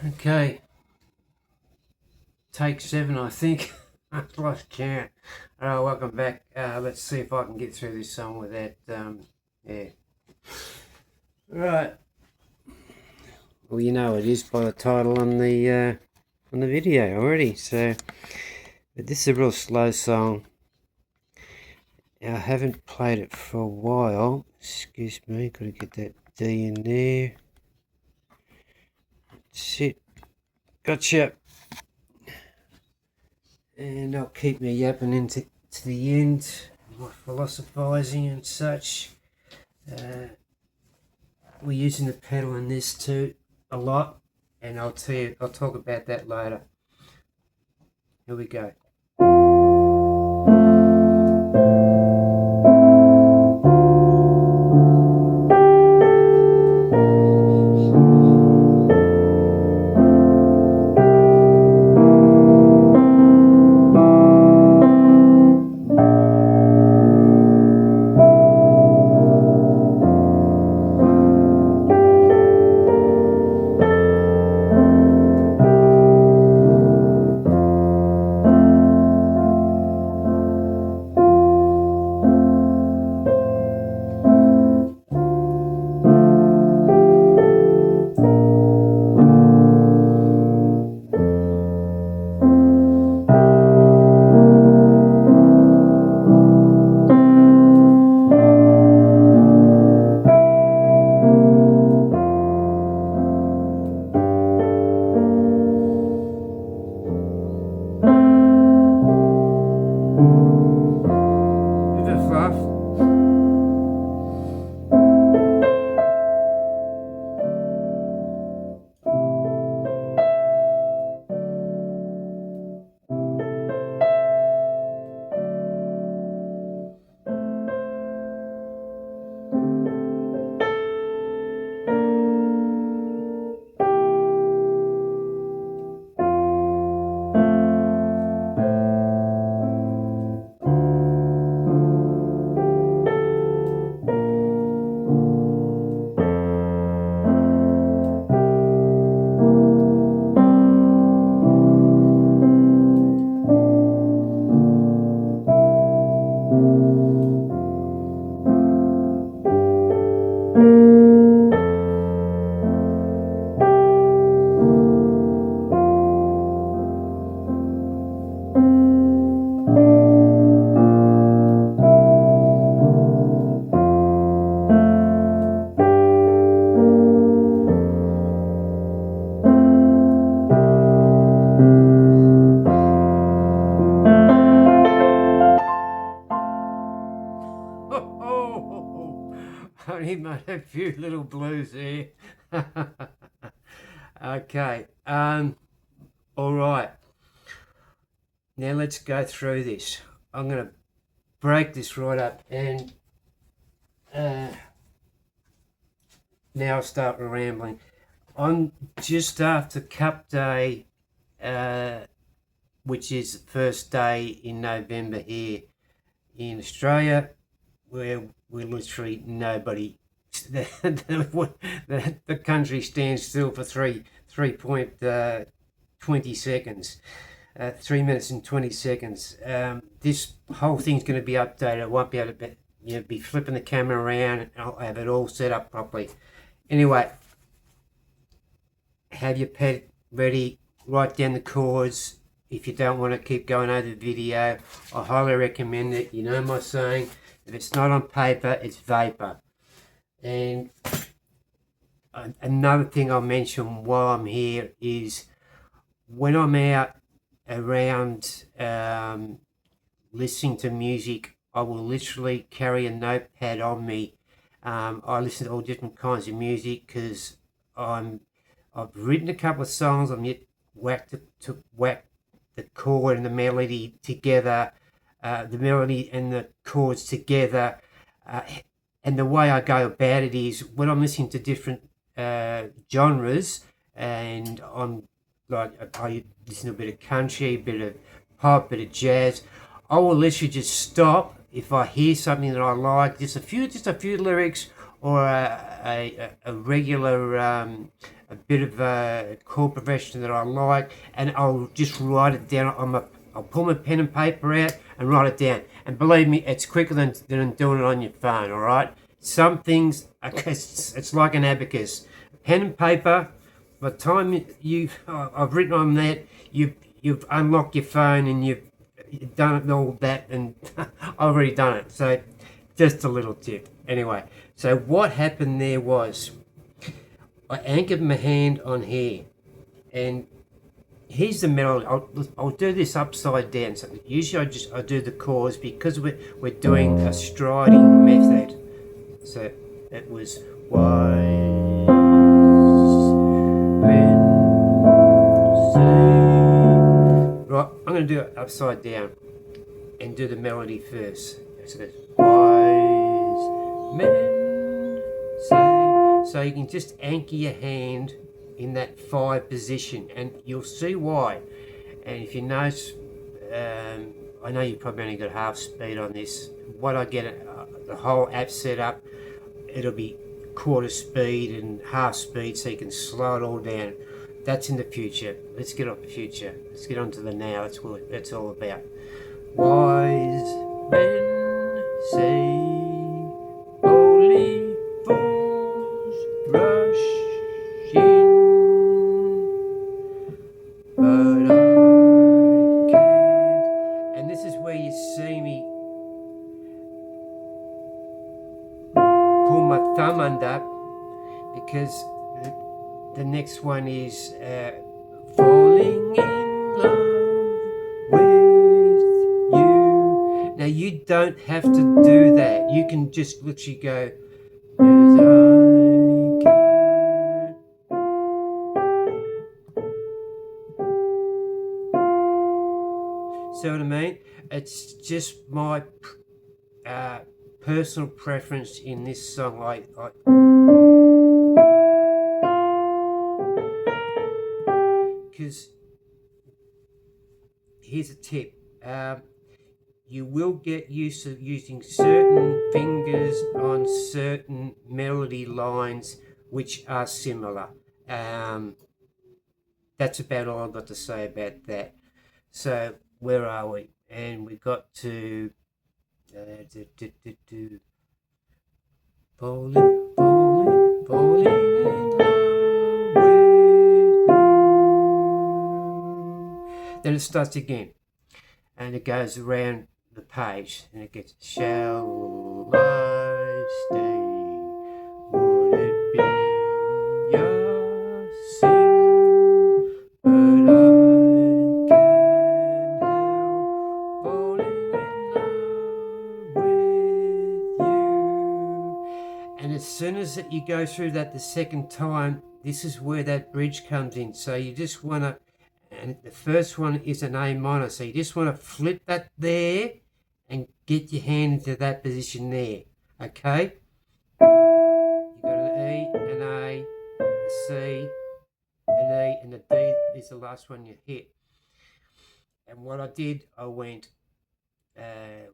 Okay, take 7, I think. I've lost count. Alright, welcome back. Let's see if I can get through this song without, yeah. Right. Well, you know it is by the title on the video already. So, but this is a real slow song. I haven't played it for a while. Excuse me, gotta get that D in there. That's it. Gotcha. And I'll keep me yapping into the end, my philosophising and such. We're using the pedal in this too a lot, and I'll talk about that later. Here we go. Only made a few little blues there. Okay. All right. Now let's go through this. I'm going to break this right up, and now I'll start rambling. On just after Cup Day, which is the first day in November here in Australia, where we're literally nobody. The country stands still for 3.20 seconds. 3 minutes and 20 seconds. This whole thing's going to be updated. I won't be able to be flipping the camera around, and I'll have it all set up properly. Anyway, have your pad ready, write down the chords. If you don't want to keep going over the video, I highly recommend it. You know my saying, if it's not on paper, it's vapor. And another thing I'll mention while I'm here is when I'm out around listening to music, I will literally carry a notepad on me. I listen to all different kinds of music because I've written a couple of songs. I'm yet to whack the chord and the melody together, the melody and the chords together. And the way I go about it is when I'm listening to different genres, and I'm like, I listen to a bit of country, a bit of pop, a bit of jazz, I will literally just stop if I hear something that I like, just a few lyrics or a regular a bit of a chord progression that I like, and I'll just write it down on my. I'll pull my pen and paper out and write it down. And believe me, it's quicker than doing it on your phone. All right. Some things, it's like an abacus. Pen and paper. By the time I've written on that, you've unlocked your phone and you've done all that, and I've already done it. So just a little tip. Anyway, so what happened there was I anchored my hand on here, and here's the melody. I'll do this upside down. So usually I do the chords because we're doing a striding method. So it was wise men say. Right, I'm going to do it upside down and do the melody first. So it goes, wise men say. So you can just anchor your hand in that 5 position, and you'll see why. And if you notice, I know you probably only got half speed on this. What I get the whole app set up, it'll be quarter speed and half speed, so you can slow it all down. That's in the future. Let's get off the future. Let's get on to the now. That's what it's all about. Wise men say only fools rush in, but I can't. And this is where you see me pull my thumb under, because the next one is falling in love with you. Now you don't have to do that. You can just literally go, as I can. See what I mean? It's just my personal preference in this song. Because here's a tip. You will get used to using certain fingers on certain melody lines which are similar. That's about all I've got to say about that. So where are we? And we got to falling in love with you. Then it starts again, and it goes around the page, and it gets, shall I stay? Would it be a sin? But I can't help falling in love with you. And as soon as you go through that the second time, this is where that bridge comes in. So you just want to, and the first one is an A minor, so you just want to flip that there and get your hand into that position there. Okay? You got an E, an A, a C, an E, and the D is the last one you hit. And what I did, I went,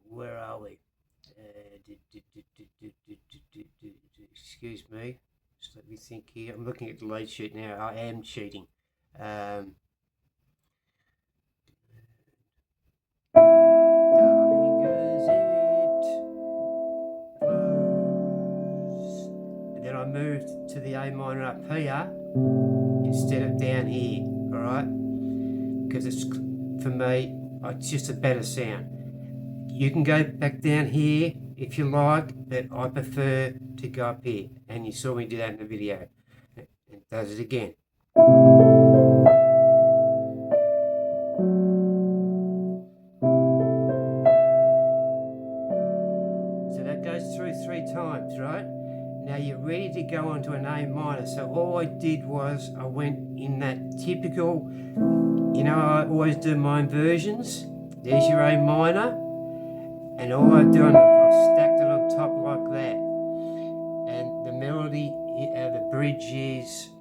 where are we? Excuse me, just let me think here. I'm looking at the lead sheet now. I am cheating. Darling, as it flows. And then I moved to the A minor up here instead of down here, alright? Because it's, for me, it's just a better sound. You can go back down here if you like, but I prefer to go up here. And you saw me do that in the video. It does it again. So that goes through 3 times, right? Now you're ready to go on to an A minor. So all I did was I went in that typical, you know, I always do my inversions. There's your A minor. And all I've done, I've stacked it on top like that. And the melody, the bridge is,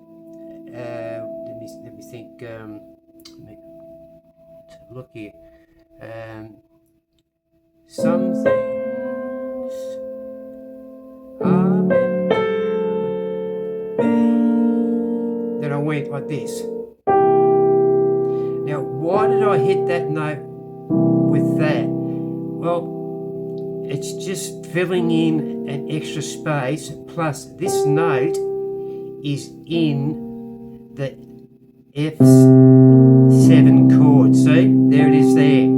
let me think, let me look here. Some things are meant to went like this. Now, why did I hit that note with that? Well, it's just filling in an extra space, plus this note is in the F7 chord. See, there it is there.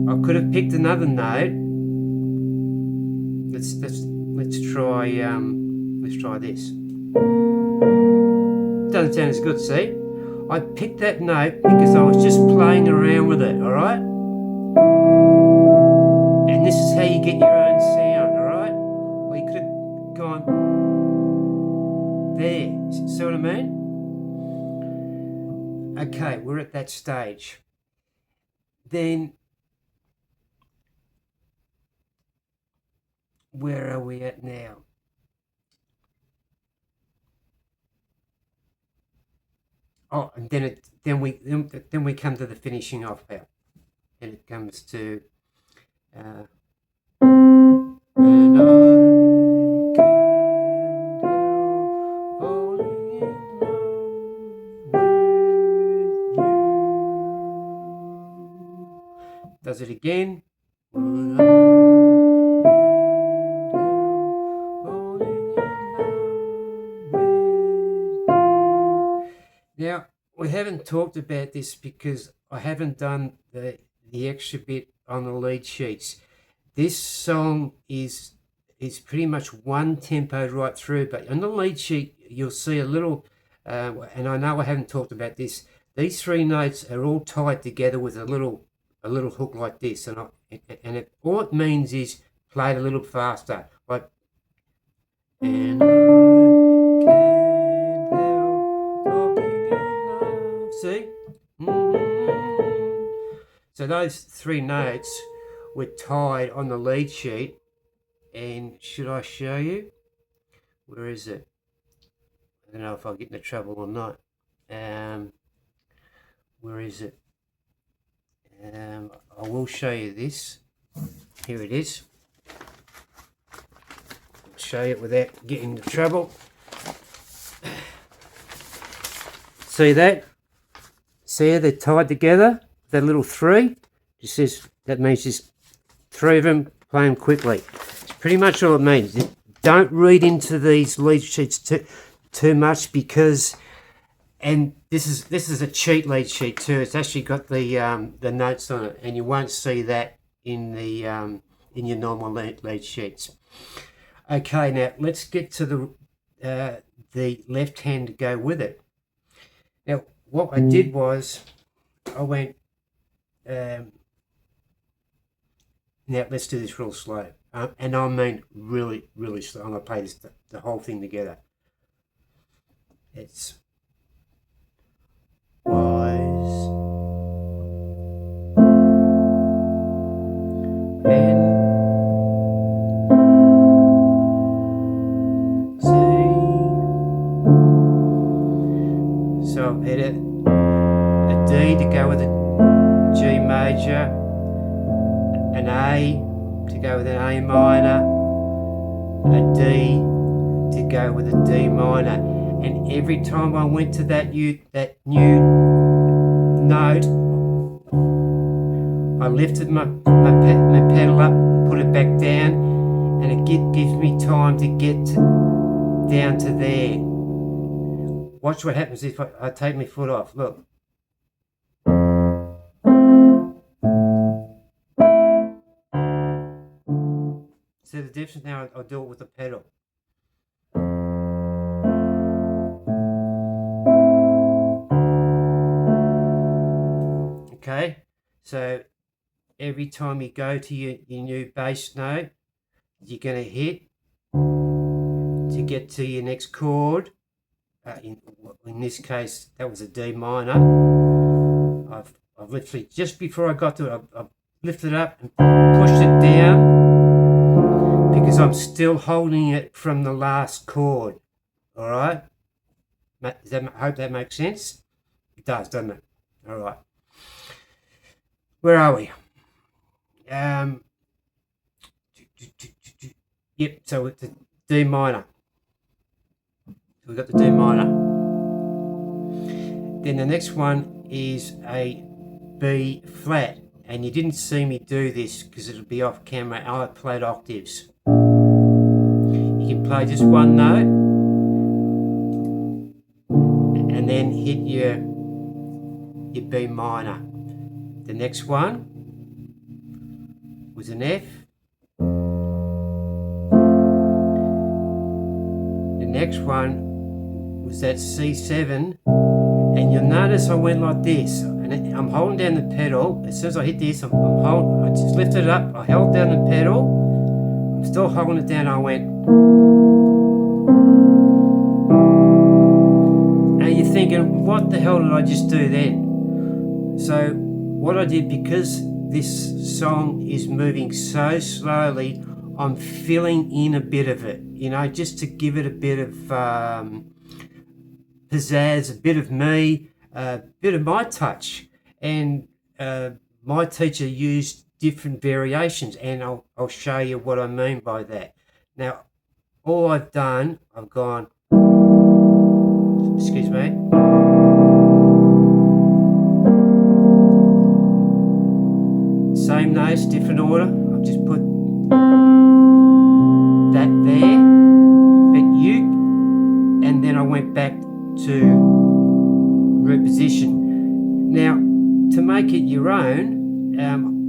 I could have picked another note. Let's try this. Doesn't sound as good, see? I picked that note because I was just playing around with it, alright? And this is how you get your own sound, alright? Or you could have gone there. See what I mean? Okay, we're at that stage. Then, where are we at now? Oh, and then we come to the finishing off part. And it comes to and I can't help falling in love with you. Does it again. Now, we haven't talked about this because I haven't done the extra bit on the lead sheets. This song is pretty much one tempo right through, but on the lead sheet you'll see a little, and I know I haven't talked about this. These three notes are all tied together with a little hook like this, and all it means is play it a little faster, like. And see? So those three notes were tied on the lead sheet, and should I show you? Where is it? I don't know if I'll get into trouble or not. Where is it? I will show you this. Here it is. I'll show you it without getting into trouble. See that? See how they're tied together? That little three? It says that means just three of them, play them quickly. It's pretty much all it means. Don't read into these lead sheets too much, because, and this is a cheat lead sheet too. It's actually got the notes on it, and you won't see that in the in your normal lead sheets. Okay, now let's get to the left hand to go with it. Now, what I did was I went. Now let's do this real slow, and I mean really, really slow. I'm gonna play this the whole thing together. It's wise men say. So I've hit a D to go with a G major, an A to go with an A minor, a D to go with a D minor, and every time I went to that new note, I lifted my pedal up, put it back down, and it gives me time to get down to there. Watch what happens if I take my foot off. Look. See the difference? Now I'll do it with the pedal. Okay, so every time you go to your new bass note, you're going to hit to get to your next chord. In this case, that was a D minor. I've literally, just before I got to it, I've lifted it up and pushed it down, because I'm still holding it from the last chord. All right? I hope that makes sense. It does, doesn't it? All right. Where are we? Yep, so it's a D minor. we've got the D minor. Then the next one is a B flat, and you didn't see me do this because it'll be off camera. I played octaves. You can play just one note and then hit your B minor. The next one was an F. The next one was that C7, and you'll notice I went like this, and I'm holding down the pedal. As soon as I hit this, I just lifted it up, I held down the pedal, I'm still holding it down, I went, and you're thinking, what the hell did I just do then? So what I did, because this song is moving so slowly, I'm filling in a bit of it, you know, just to give it a bit of pizzazz, a bit of me, a bit of my touch. And my teacher used different variations, and I'll show you what I mean by that. Now, all I've done, I've gone, excuse me, same notes, different order. I've just put that there, but and then I went back to root position. Now, to make it your own,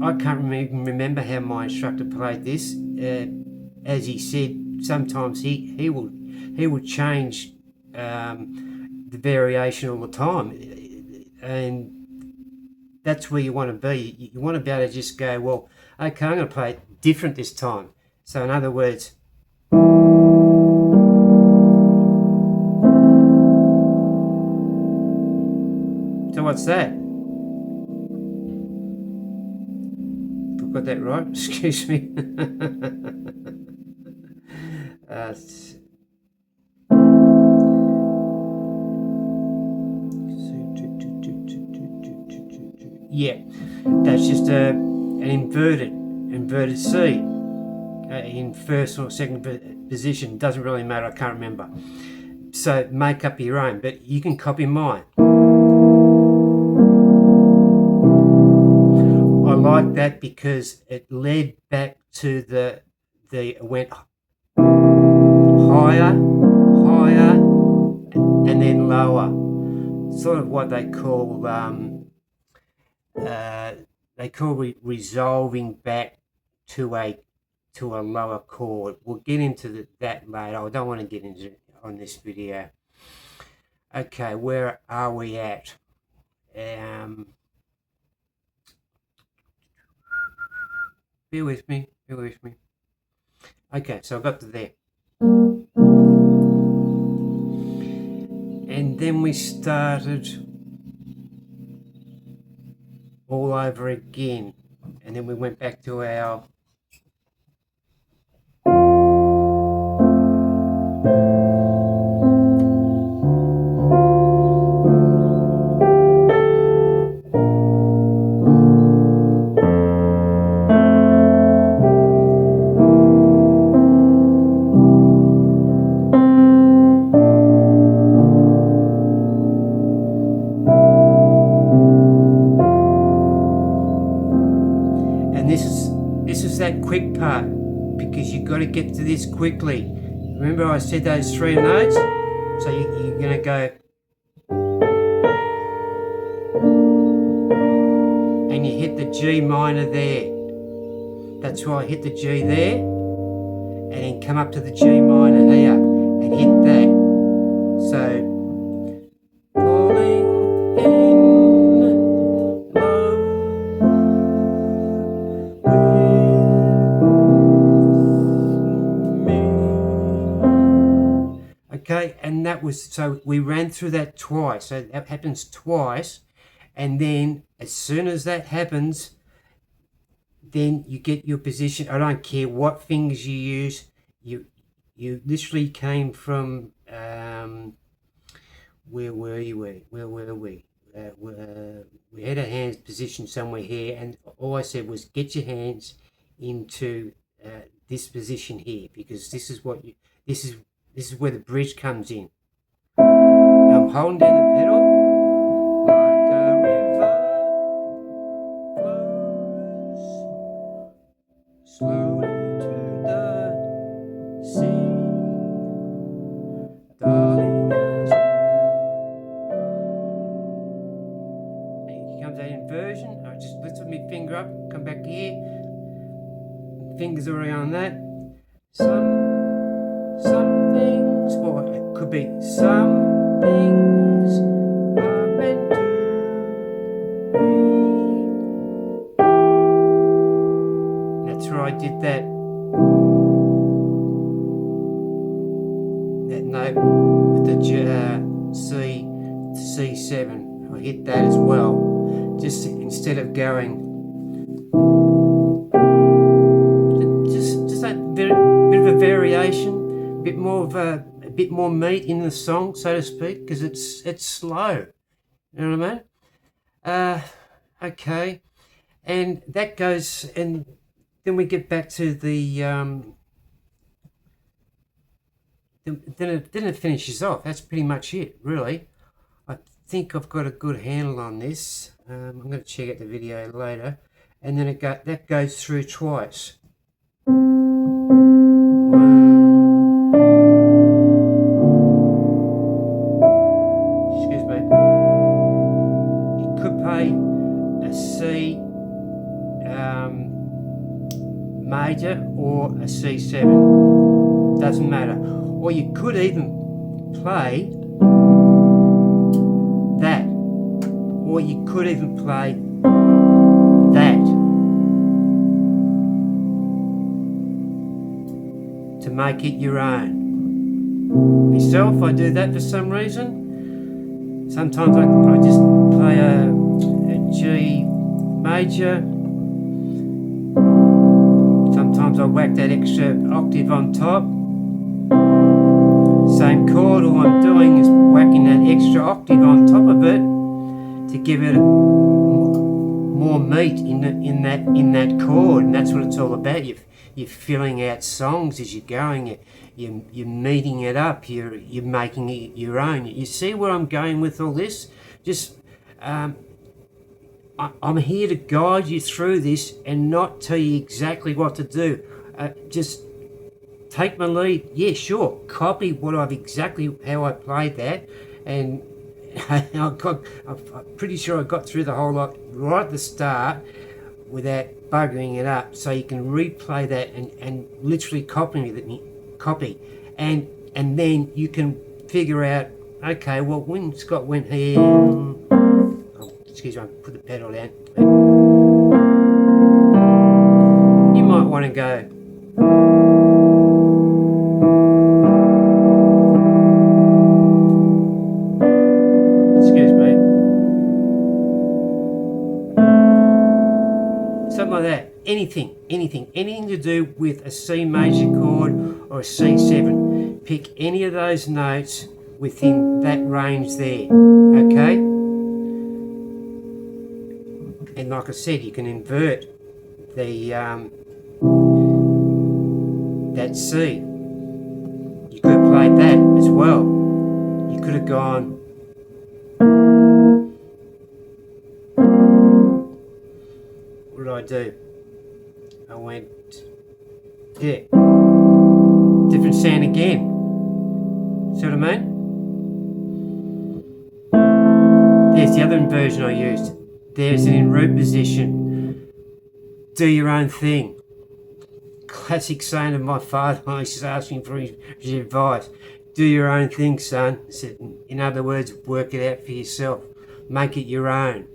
I can't even remember how my instructor played this. As he said, sometimes he will change the variation all the time, and that's where you want to be. You want to be able to just go, well, okay, I'm going to play it different this time. So in other words, so what's that? I've got that right? Excuse me. Yeah, that's just an inverted C in first or second position. Doesn't really matter, I can't remember. So make up your own, but you can copy mine. I like that because it led back to it went higher, and then lower. Sort of what they call resolving back to a lower chord. We'll get into that later. I don't want to get into it on this video. Okay, where are we at? Bear with me. Okay, so I got to there. And then we started all over again. And then we went back to our that quick part, because you've got to get to this quickly. Remember I said those three notes? So you're going to go, and you hit the G minor there. That's why I hit the G there, and then come up to the G minor here and hit that. So falling in love with me. Okay, and that was, so we ran through that twice. So that happens twice, and then as soon as that happens, then you get your position. I don't care what fingers you use. You literally came from where were we? We had our hands positioned somewhere here, and all I said was get your hands into this position here, because this is what this is where the bridge comes in. holding down the pedal. Like a river flows slowly to the sea, darling, as here comes that inversion. I just lifted my finger up, come back here. Fingers already on that. Some things, or it could be some things are meant to be. That's where I did that note with the C7. I hit that as well, just instead of going just that bit of a variation, a bit more meat in the song, so to speak, because it's slow. You know what I mean? Okay, and that goes, and then we get back to the then it finishes off. That's pretty much it, really. I think I've got a good handle on this. I'm going to check out the video later, and then that goes through twice. Excuse me. You could play a C major or a C7. Doesn't matter. Or you could even play that. Or you could even play that. To make it your own. Myself, I do that for some reason. Sometimes I just play a G major. Sometimes I whack that extra octave on top. Same chord, all I'm doing is whacking that extra octave on top of it to give it more meat in that chord, and that's what it's all about. You're filling out songs as you're going. You're meeting it up. You're making it your own. You see where I'm going with all this? Just I'm here to guide you through this and not tell you exactly what to do. Just take my lead. Yeah, sure. Copy what how I played that, and I'm pretty sure I got through the whole lot right at the start without buggering it up. So you can replay that and literally copy, and then you can figure out. Okay, well, when Scott went here. Excuse me, I put the pedal down. You might want to go. Excuse me. Something like that. Anything to do with a C major chord or a C7. Pick any of those notes within that range there. Okay? And like I said, you can invert the that C. You could have played that as well. You could have gone. What did I do? I went. Yeah. Different sound again. See what I mean? There's the other inversion I used. There's an in root position. Do your own thing. Classic saying of my father when I was asking for his advice. Do your own thing, son. In other words, work it out for yourself. Make it your own.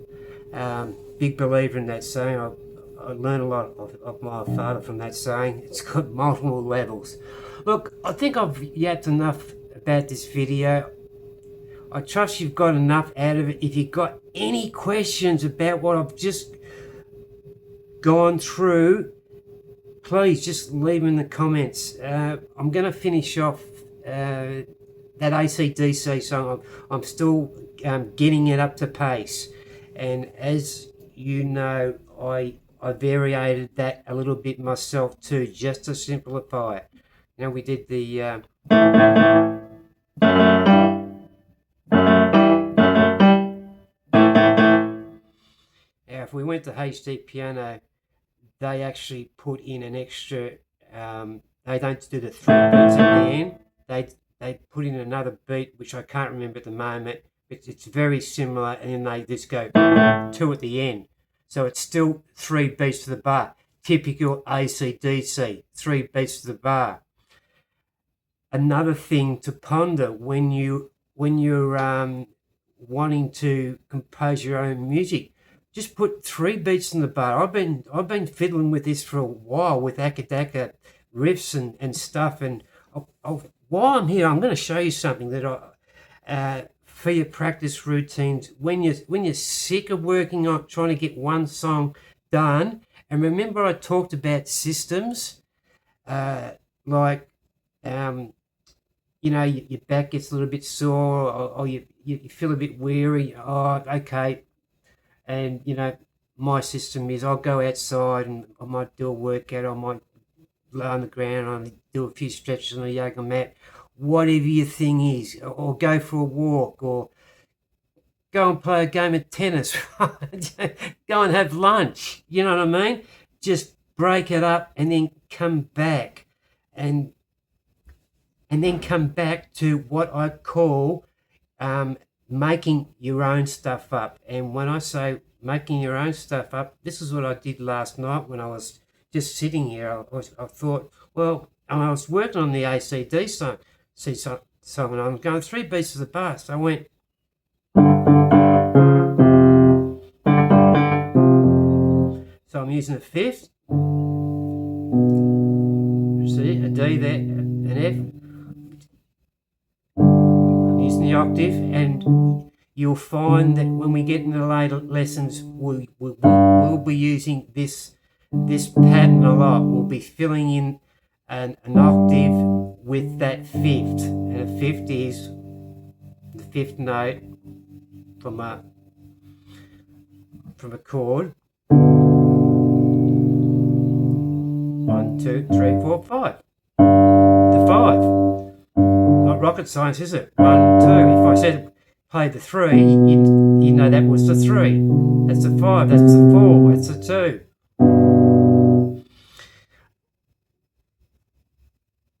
Big believer in that saying. I learned a lot of my father from that saying. It's got multiple levels. Look, I think I've yapped enough about this video. I trust you've got enough out of it. If you've got any questions about what I've just gone through, please just leave them in the comments. I'm going to finish off that AC/DC song. I'm still getting it up to pace. And as you know, I variated that a little bit myself too, just to simplify it. Now we did the if we went to HD Piano, they actually put in an extra, they don't do the 3 beats at the end. They put in another beat, which I can't remember at the moment. It's very similar, and then they just go 2 at the end. So it's still 3 beats to the bar. Typical AC/DC, 3 beats to the bar. Another thing to ponder when you're wanting to compose your own music, just put 3 beats in the bar. I've been fiddling with this for a while with Akadaka riffs and stuff. And while I'm here, I'm going to show you something that for your practice routines when you're sick of working on trying to get one song done. And remember, I talked about systems, like your back gets a little bit sore, or you feel a bit weary. Oh, okay. And my system is I'll go outside and I might do a workout. I might lay on the ground, I do a few stretches on a yoga mat, whatever your thing is, or go for a walk, or go and play a game of tennis, go and have lunch. You know what I mean? Just break it up and then come back, and then come back to what I call making your own stuff up. And when I say making your own stuff up, this is what I did last night when I was just sitting here. I thought, well, I was working on the ACD song, and I'm going 3 beats of the bar. So I went. So I'm using a 5th, see, a D there, an F. I'm using the octave, and you'll find that when we get into the later lessons, we'll be using this pattern a lot. We'll be filling in an octave with that 5th, and a 5th is the 5th note from a chord. 1, 2, 3, 4, 5. The 5. Not rocket science, is it? 1, 2. If I said play the 3, you know that was the 3. That's the 5. That's the 4. That's the 2.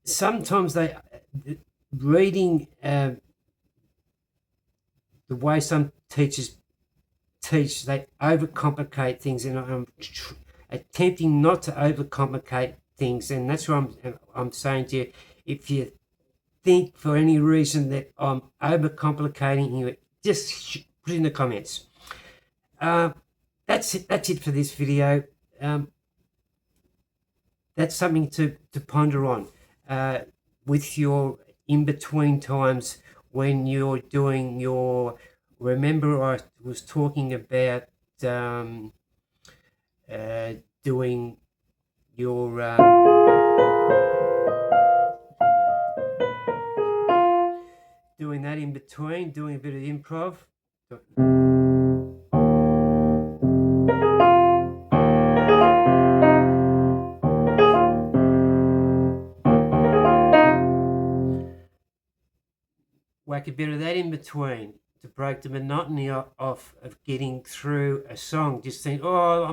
Sometimes reading the way some teachers teach, they overcomplicate things, and I'm attempting not to overcomplicate things. And that's what I'm saying to you. If you think for any reason that I'm overcomplicating you, just put it in the comments. That's it for this video. That's something to ponder on with your in-between times when you're doing your. Remember, I was talking about doing your doing that in between, doing a bit of improv. Whack a bit of that in between to break the monotony off of getting through a song. Just think, oh,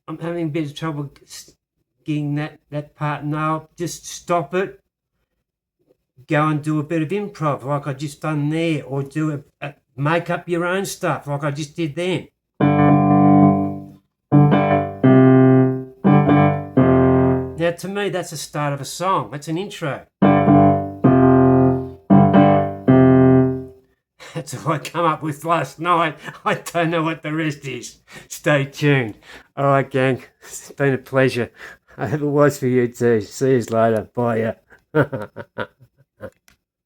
I'm having a bit of trouble getting that part. No, just stop it. Go and do a bit of improv like I just done there, or do make up your own stuff like I just did then. Now, to me, that's the start of a song. That's an intro. That's all I come up with last night. I don't know what the rest is. Stay tuned. All right, gang. It's been a pleasure. I hope it was for you too. See you later. Bye.